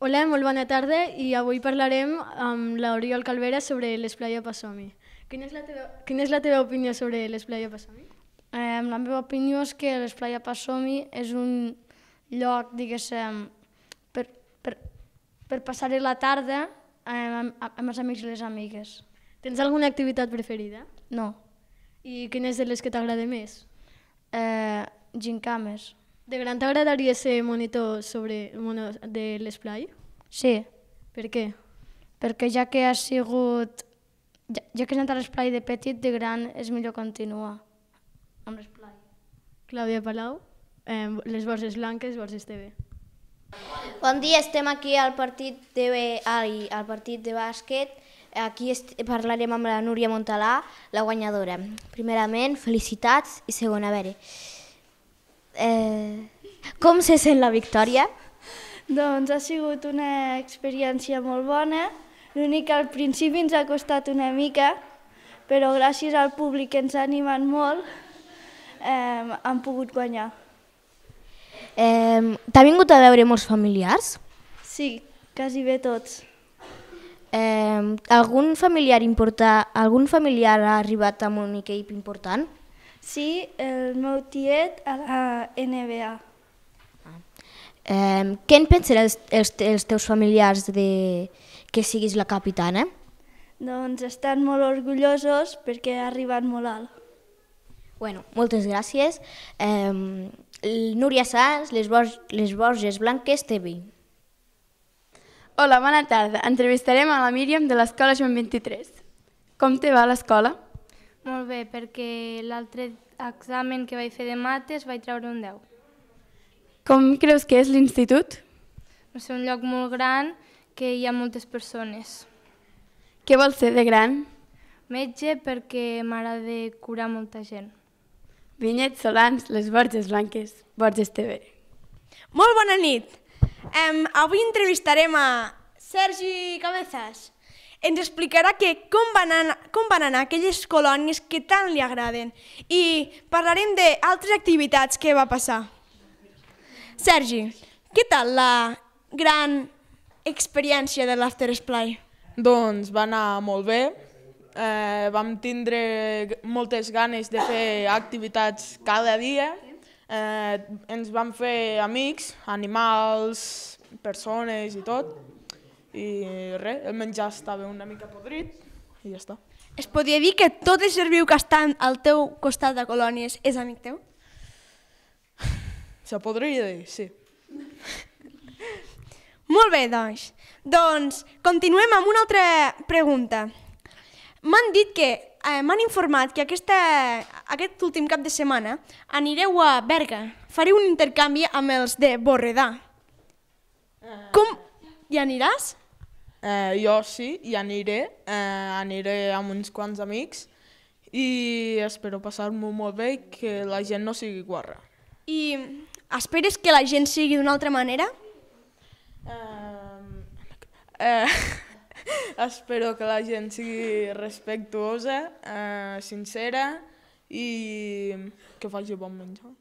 Hola, molt bona tarda i avui parlarem amb l'Oriol Calvera sobre l'Esplai a Passomi. Quina és la teva opinió sobre l'Esplai a Passomi? La meva opinió és que l'Esplai a Passomi és un lloc, diguéssim, per passar la tarda amb els amics i les amigues. Tens alguna activitat preferida? No, I quina és de les que t'agrada més? gincames. De gran t'agradaria ser monitor de l'Esplai? Sí, Per què? perquè ja que has sigut... Ja que has anat a l'Esplai de petit, de gran és millor continuar amb l'Esplai. Clàudia Palau, les Borges Blanques, Borges TV. Bon dia, estem aquí al partit de bàsquet. Aquí parlarem amb la Núria Montalà, la guanyadora. Primerament, felicitats i segon, a veure, com se sent la victòria? Doncs ha sigut una experiència molt bona. L'únic que al principi ens ha costat una mica, però gràcies al públic que ens ha animat molt, hem pogut guanyar. T'ha vingut a veure molts familiars? Sí, quasi bé tots. Algun familiar ha arribat amb un equip important? Sí, el meu tiet a la NBA. Què en pensen els teus familiars que siguis la capitana? Doncs estan molt orgullosos perquè ha arribat molt alt. Bueno, moltes gràcies. Núria Sanz, les Borges Blanques TV. Hola, bona tarda. Entrevistarem a la Míriam de l'Escola Joan 23. Com te va a l'escola? Molt bé, perquè l'altre examen que vaig fer de mates vaig treure un 10. Com creus que és l'institut? Va ser un lloc molt gran que hi ha moltes persones. Què vols ser de gran? Metge perquè m'agrada curar molta gent. Vinyet Solans, les Borges Blanques, Borges TV. Molt bona nit. Avui entrevistarem a Sergi Cabezas. Ens explicarà com van anar aquelles colònies que tant li agraden i parlarem d'altres activitats que va passar. Sergi, què tal la gran experiència de l'After Esplai? Doncs va anar molt bé. Vam tindre moltes ganes de fer activitats cada dia. Ens vam fer amics, animals, persones i tot. I res, el menjar estava una mica podrit i ja està. Es podria dir que tot el ser viu que està al teu costat de colònies és amic teu? Se podria dir, sí. Molt bé, doncs. Doncs continuem amb una altra pregunta. M'han informat que aquest últim cap de setmana anireu a Berga. Fareu un intercanvi amb els de Borredà. Com hi aniràs? Jo sí, hi aniré. Aniré amb uns quants amics i espero passar-m'ho molt bé i que la gent no sigui guarra. I esperes que la gent sigui d'una altra manera? Espero que la gent sigui respectuosa, sincera i que faci bon menjar.